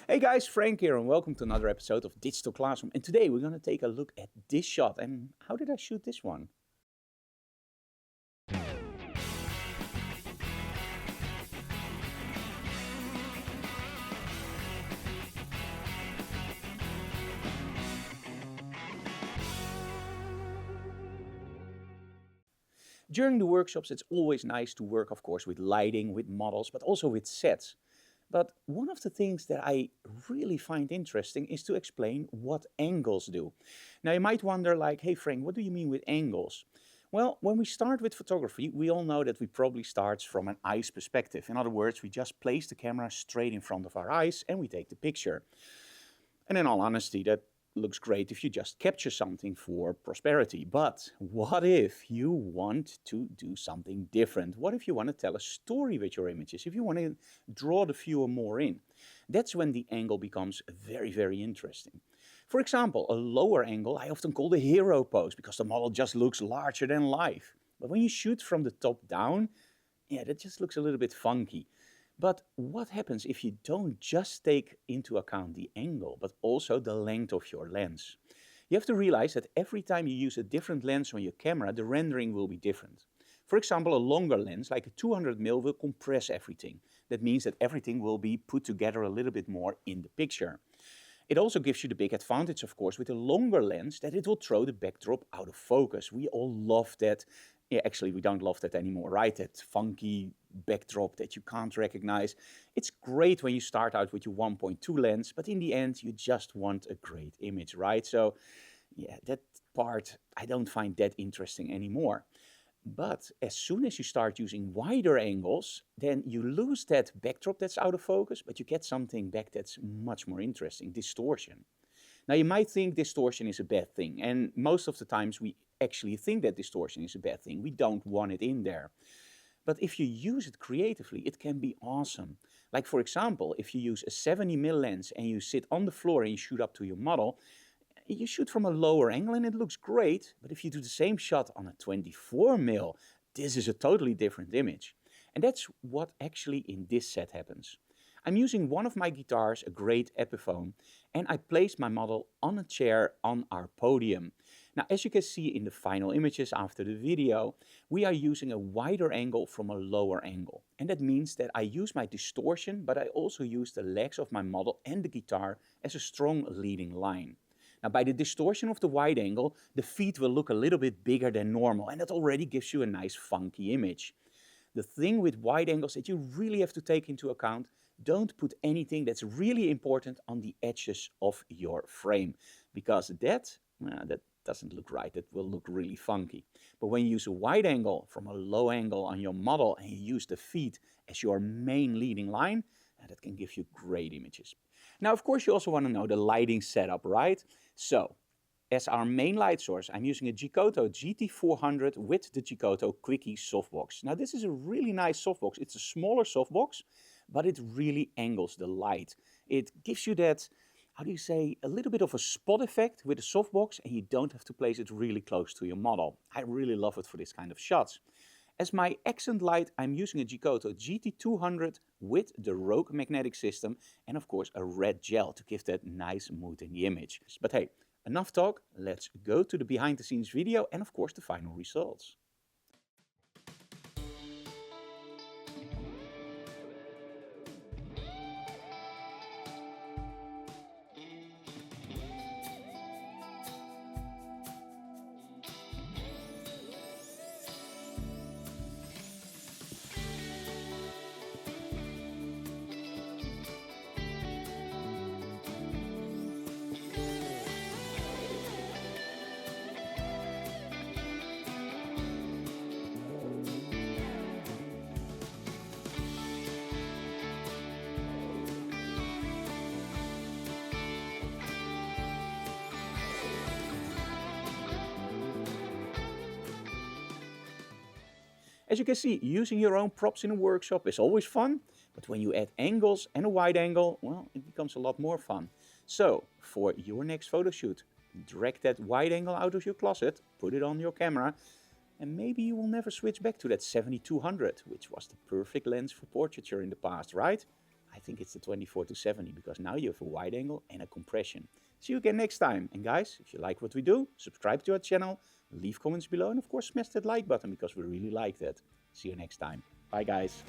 Hey guys, Frank here and welcome to another episode of Digital Classroom. And today we're going to take a look at this shot. And how did I shoot this one? During the workshops, it's always nice to work, of course, with lighting, with models, but also with sets. But one of the things that I really find interesting is to explain what angles do. Now you might wonder like, hey Frank, what do you mean with angles? Well, when we start with photography, we all know that we probably start from an eyes perspective. In other words, we just place the camera straight in front of our eyes and we take the picture. And in all honesty, that looks great if you just capture something for prosperity. But what if you want to do something different? What if you want to tell a story with your images? If you want to draw the viewer more in? That's when the angle becomes very, very interesting. For example, a lower angle I often call the hero pose because the model just looks larger than life. But when you shoot from the top down, yeah, that just looks a little bit funky. But what happens if you don't just take into account the angle, but also the length of your lens? You have to realize that every time you use a different lens on your camera, the rendering will be different. For example, a longer lens, like a 200mm, will compress everything. That means that everything will be put together a little bit more in the picture. It also gives you the big advantage, of course, with a longer lens that it will throw the backdrop out of focus. We all love that. Yeah, actually, we don't love that anymore, right? That funky backdrop that you can't recognize. It's great when you start out with your 1.2 lens, but in the end, you just want a great image, right? So, yeah, that part I don't find that interesting anymore. But as soon as you start using wider angles, then you lose that backdrop that's out of focus, but you get something back that's much more interesting, distortion. Now you might think distortion is a bad thing, and most of the times we actually think that distortion is a bad thing. We don't want it in there. But if you use it creatively, it can be awesome. Like for example, if you use a 70mm lens and you sit on the floor and you shoot up to your model, you shoot from a lower angle and it looks great, but if you do the same shot on a 24mm, this is a totally different image. And that's what actually in this set happens. I'm using one of my guitars, a great Epiphone, and I placed my model on a chair on our podium. Now, as you can see in the final images after the video, we are using a wider angle from a lower angle. And that means that I use my distortion, but I also use the legs of my model and the guitar as a strong leading line. Now, by the distortion of the wide angle, the feet will look a little bit bigger than normal, and that already gives you a nice funky image. The thing with wide angles that you really have to take into account, don't put anything that's really important on the edges of your frame, because that doesn't look right. It will look really funky. But when you use a wide angle from a low angle on your model and you use the feet as your main leading line, that can give you great images. Now, of course, you also want to know the lighting setup, right? So, as our main light source, I'm using a Giotto GT400 with the Giotto Quickie softbox. Now, this is a really nice softbox. It's a smaller softbox, but it really angles the light. It gives you that, how do you say, a little bit of a spot effect with a softbox, and you don't have to place it really close to your model. I really love it for this kind of shots. As my accent light, I'm using a Giotto GT200 with the Rogue magnetic system and of course a red gel to give that nice mood in the image. But hey, enough talk, let's go to the behind the scenes video and of course the final results. As you can see, using your own props in a workshop is always fun, but when you add angles and a wide angle, well, it becomes a lot more fun. So, for your next photo shoot, drag that wide angle out of your closet, put it on your camera, and maybe you will never switch back to that 7200, which was the perfect lens for portraiture in the past, right? I think it's the 24 to 70 because now you have a wide angle and a compression. See you again next time. And guys, if you like what we do, subscribe to our channel, leave comments below, and of course smash that like button because we really like that. See you next time. Bye guys.